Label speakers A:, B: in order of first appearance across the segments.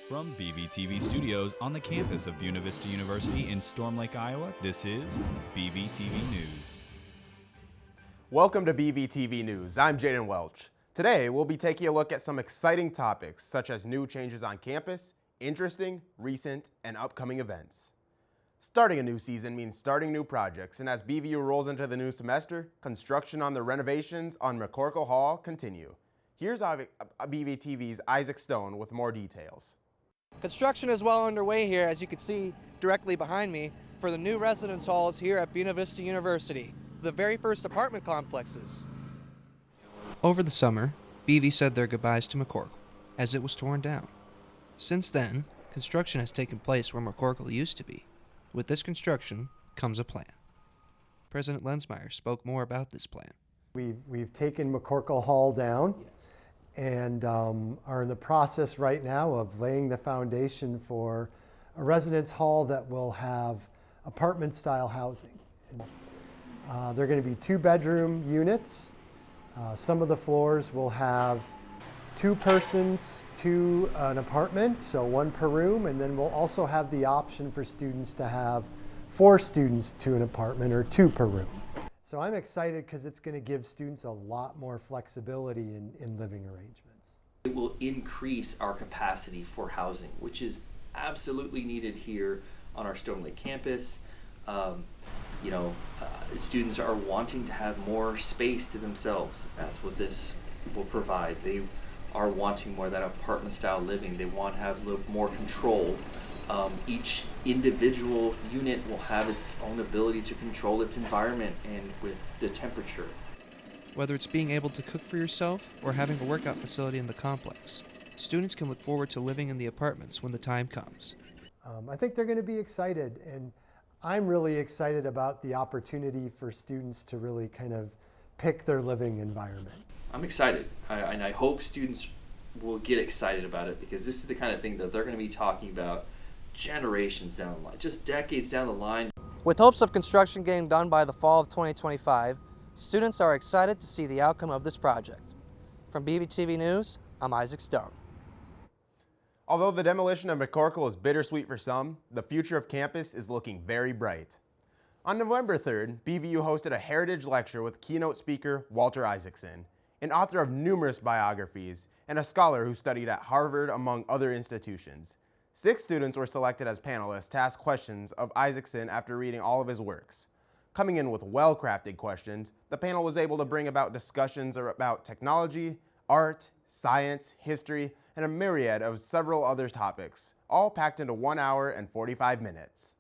A: From BVTV Studios on the campus of Buena Vista University in Storm Lake, Iowa, this is BVTV News.
B: Welcome to BVTV News. I'm Jaden Welch. Today, we'll be taking a look at some exciting topics such as new changes on campus, interesting, recent, and upcoming events. Starting a new season means starting new projects, and as BVU rolls into the new semester, construction on the renovations on McCorkle Hall continue. Here's BVTV's Isaac Stone with more details.
C: Construction is well underway here, as you can see directly behind me, for the new residence halls here at Buena Vista University, the very first apartment complexes. Over the summer, BV said their goodbyes to McCorkle, as it was torn down. Since then, construction has taken place where McCorkle used to be. With this construction comes a plan. President Lensmeyer spoke more about this plan.
D: We've taken McCorkle Hall down.
C: Yes.
D: And are in the process right now of laying the foundation for a residence hall that will have apartment-style housing. And, they're going to be 2-bedroom units. Some of the floors will have 2 persons to an apartment, so 1 per room, and then we'll also have the option for students to have 4 students to an apartment or 2 per room. So I'm excited because it's going to give students a lot more flexibility in living arrangements.
E: It will increase our capacity for housing, which is absolutely needed here on our Stone Lake campus. Students are wanting to have more space to themselves. That's what this will provide. They are wanting more of that apartment style living. They want to have a little more control. Each individual unit will have its own ability to control its environment and with the temperature.
C: Whether it's being able to cook for yourself or having a workout facility in the complex, students can look forward to living in the apartments when the time comes.
D: I think they're going to be excited, and I'm really excited about the opportunity for students to really kind of pick their living environment.
E: I'm excited, and I hope students will get excited about it, because this is the kind of thing that they're going to be talking about generations down the line, just decades down the line. With hopes of construction getting done by the fall of 2025, students are excited to see the outcome of this project. From BVTV News, I'm Isaac Stone.
B: Although the demolition of McCorkle is bittersweet for some, the future of campus is looking very bright. On November 3rd, BVU hosted a heritage lecture with keynote speaker Walter Isaacson, an author of numerous biographies and a scholar who studied at Harvard among other institutions. 6 students were selected as panelists to ask questions of Isaacson after reading all of his works. Coming in with well-crafted questions, the panel was able to bring about discussions about technology, art, science, history, and a myriad of several other topics, all packed into 1 hour and 45 minutes.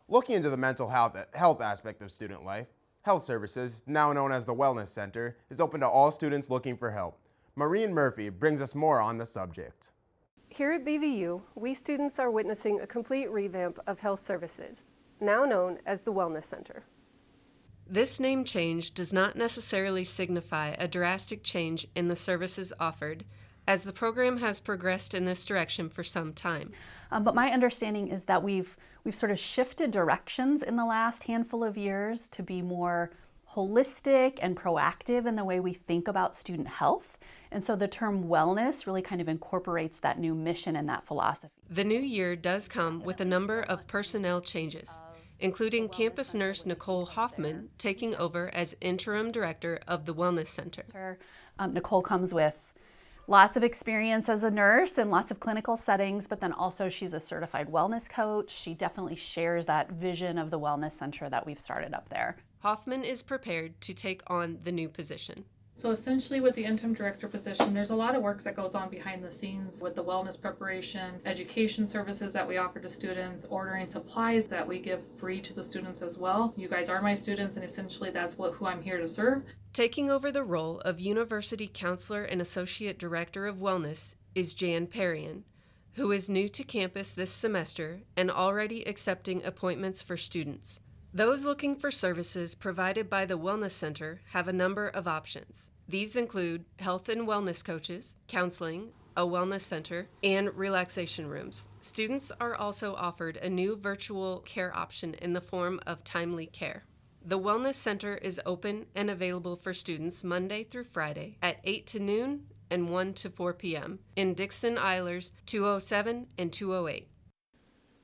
B: Looking into the mental health aspect of student life, Health Services, now known as the Wellness Center, is open to all students looking for help. Maureen Murphy brings us more on the subject.
F: Here at BVU, we students are witnessing a complete revamp of Health Services, now known as the Wellness Center.
G: This name change does not necessarily signify a drastic change in the services offered, as the program has progressed in this direction for some time.
H: But my understanding is that we've sort of shifted directions in the last handful of years to be more holistic and proactive in the way we think about student health. And so the term wellness really kind of incorporates that new mission and that philosophy.
G: The new year does come with a number of personnel changes, including campus nurse Nicole Hoffman taking over as interim director of the Wellness Center.
H: Nicole comes with lots of experience as a nurse in lots of clinical settings, but then also she's a certified wellness coach. She definitely shares that vision of the Wellness Center that we've started up there.
G: Hoffman is prepared to take on the new position.
I: So essentially with the interim director position, there's a lot of work that goes on behind the scenes with the wellness preparation, education services that we offer to students, ordering supplies that we give free to the students as well. You guys are my students, and essentially that's who I'm here to serve.
G: Taking over the role of University Counselor and Associate Director of Wellness is Jan Perrian, who is new to campus this semester and already accepting appointments for students. Those looking for services provided by the Wellness Center have a number of options. These include health and wellness coaches, counseling, a wellness center, and relaxation rooms. Students are also offered a new virtual care option in the form of Timely Care. The Wellness Center is open and available for students Monday through Friday at 8 to noon and 1 to 4 p.m. in Dixon Eilers 207 and 208.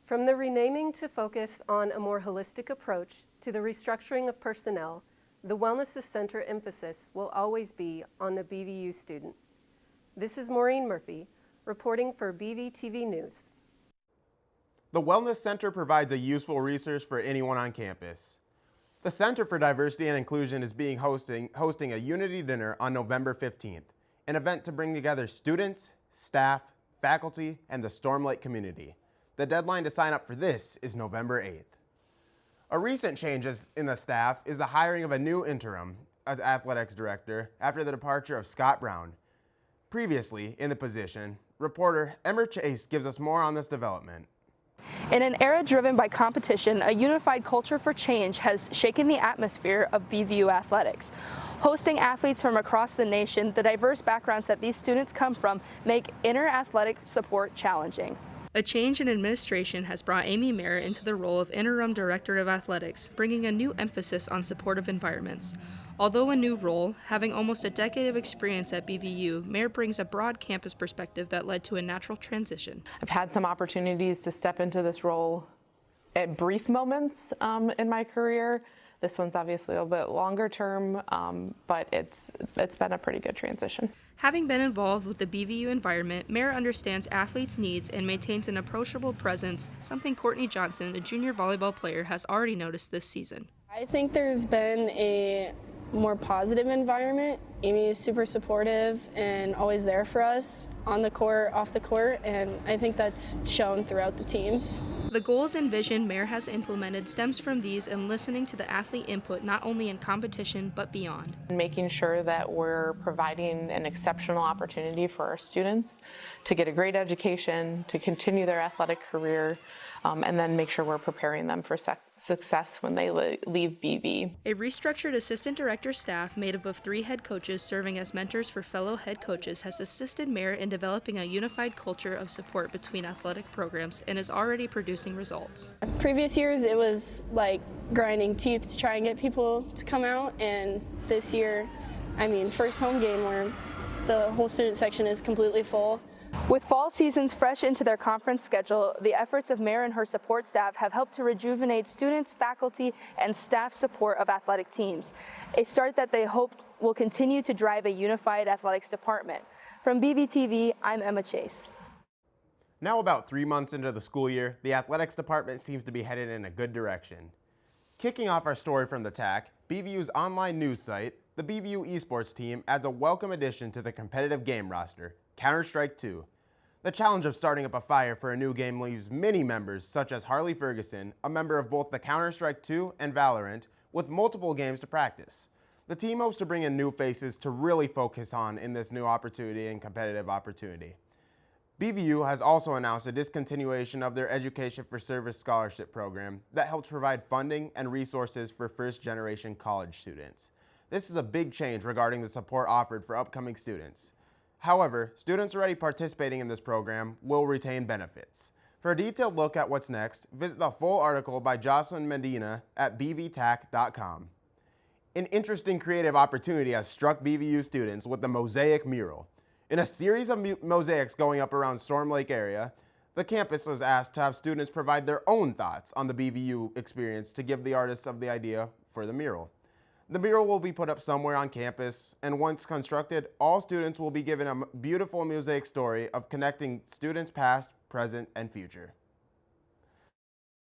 F: From the renaming to focus on a more holistic approach to the restructuring of personnel, the Wellness Center emphasis will always be on the BVU student. This is Maureen Murphy, reporting for BVTV News.
B: The Wellness Center provides a useful resource for anyone on campus. The Center for Diversity and Inclusion is hosting a Unity Dinner on November 15th, an event to bring together students, staff, faculty, and the Storm Lake community. The deadline to sign up for this is November 8th. A recent change in the staff is the hiring of a new interim athletics director after the departure of Scott Brown. Previously in the position, reporter Emmer Chase gives us more on this development.
J: In an era driven by competition, a unified culture for change has shaken the atmosphere of BVU athletics. Hosting athletes from across the nation, the diverse backgrounds that these students come from make inter-athletic support challenging.
K: A change in administration has brought Amy Mayer into the role of Interim Director of Athletics, bringing a new emphasis on supportive environments. Although a new role, having almost a decade of experience at BVU, Mayer brings a broad campus perspective that led to a natural transition.
L: I've had some opportunities to step into this role at brief moments in my career. This one's obviously a little bit longer term, but it's been a pretty good transition.
K: Having been involved with the BVU environment, Mayer understands athletes' needs and maintains an approachable presence, something Courtney Johnson, a junior volleyball player, has already noticed this season.
M: I think there's been a more positive environment. Amy is super supportive and always there for us on the court, off the court, and I think that's shown throughout the teams.
K: The goals and vision Mayer has implemented stems from these and listening to the athlete input not only in competition but beyond.
L: Making sure that we're providing an exceptional opportunity for our students to get a great education, to continue their athletic career, and then make sure we're preparing them for success when they leave BV.
K: A restructured assistant director staff made up of 3 head coaches serving as mentors for fellow head coaches has assisted Mayer in developing a unified culture of support between athletic programs and is already producing results.
M: Previous years it was like grinding teeth to try and get people to come out, and this year, first home game where the whole student section is completely full.
J: With fall seasons fresh into their conference schedule, the efforts of Mayer and her support staff have helped to rejuvenate students, faculty, and staff support of athletic teams, a start that they hope will continue to drive a unified athletics department. From BVTV, I'm Emma Chase.
B: Now about 3 months into the school year, the athletics department seems to be headed in a good direction. Kicking off our story from the TAC, BVU's online news site, the BVU esports team adds a welcome addition to the competitive game roster, Counter-Strike 2. The challenge of starting up a fire for a new game leaves many members, such as Harley Ferguson, a member of both the Counter-Strike 2 and Valorant, with multiple games to practice. The team hopes to bring in new faces to really focus on in this new opportunity and competitive opportunity. BVU has also announced a discontinuation of their Education for Service scholarship program that helps provide funding and resources for first-generation college students. This is a big change regarding the support offered for upcoming students. However, students already participating in this program will retain benefits. For a detailed look at what's next, visit the full article by Jocelyn Medina at bvtac.com. An interesting creative opportunity has struck BVU students with the Mosaic mural. In a series of mosaics going up around Storm Lake area, the campus was asked to have students provide their own thoughts on the BVU experience to give the artists of the idea for the mural. The mural will be put up somewhere on campus, and once constructed, all students will be given a beautiful mosaic story of connecting students past, present, and future.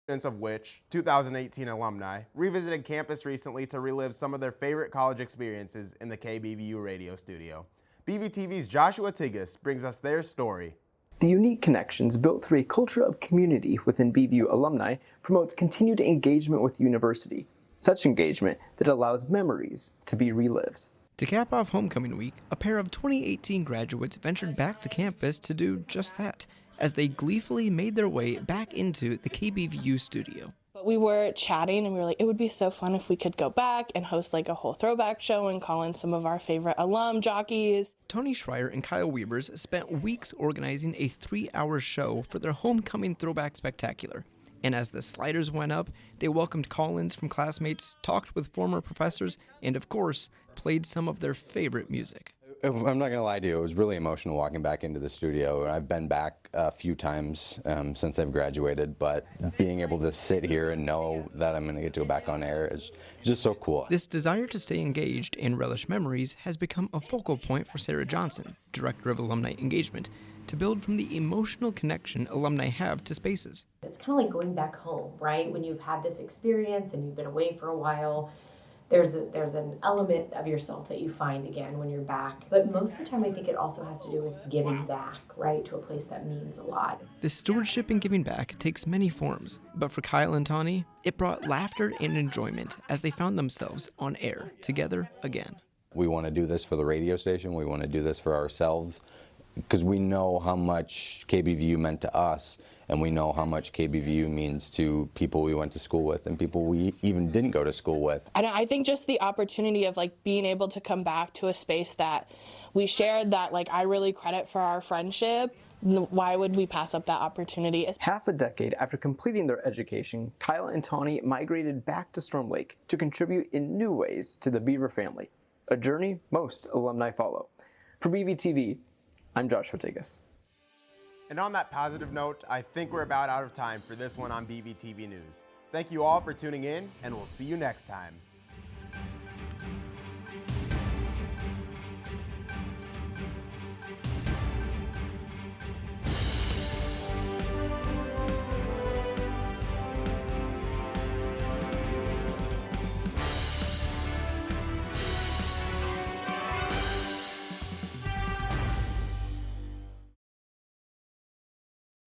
B: Students of which, 2018 alumni, revisited campus recently to relive some of their favorite college experiences in the KBVU radio studio. BVTV's Joshua Tigas brings us their story.
N: The unique connections built through a culture of community within BVU alumni promotes continued engagement with the university. Such engagement that allows memories to be relived.
O: To cap off homecoming week, a pair of 2018 graduates ventured back to campus to do just that, as they gleefully made their way back into the KBVU studio.
P: But we were chatting and we were like, it would be so fun if we could go back and host like a whole throwback show and call in some of our favorite alum jockeys.
O: Tony Schreier and Kyle Weavers spent weeks organizing a 3-hour show for their homecoming throwback spectacular. And as the sliders went up, they welcomed call-ins from classmates, talked with former professors, and of course, played some of their favorite music.
Q: I'm not going to lie to you, it was really emotional walking back into the studio. I've been back a few times since I've graduated, but being able to sit here and know that I'm going to get to go back on air is just so cool.
O: This desire to stay engaged and relish memories has become a focal point for Sarah Johnson, Director of Alumni Engagement, to build from the emotional connection alumni have to spaces.
R: It's kind of like going back home, right? When you've had this experience and you've been away for a while, there's an element of yourself that you find again when you're back. But most of the time, I think it also has to do with giving back, right, to a place that means a lot.
O: This stewardship and giving back takes many forms, but for Kyle and Tawny, it brought laughter and enjoyment as they found themselves on air together again.
Q: We want to do this for the radio station. We want to do this for ourselves because we know how much KBVU meant to us, and we know how much KBVU means to people we went to school with and people we even didn't go to school with.
P: And I think just the opportunity of like being able to come back to a space that we shared, that like I really credit for our friendship. Why would we pass up that opportunity?
N: Half a decade after completing their education, Kyle and Tawny migrated back to Storm Lake to contribute in new ways to the Beaver family, a journey most alumni follow. For BVTV, I'm Josh Vatigas.
B: And on that positive note, I think we're about out of time for this one on BVTV News. Thank you all for tuning in, and we'll see you next time.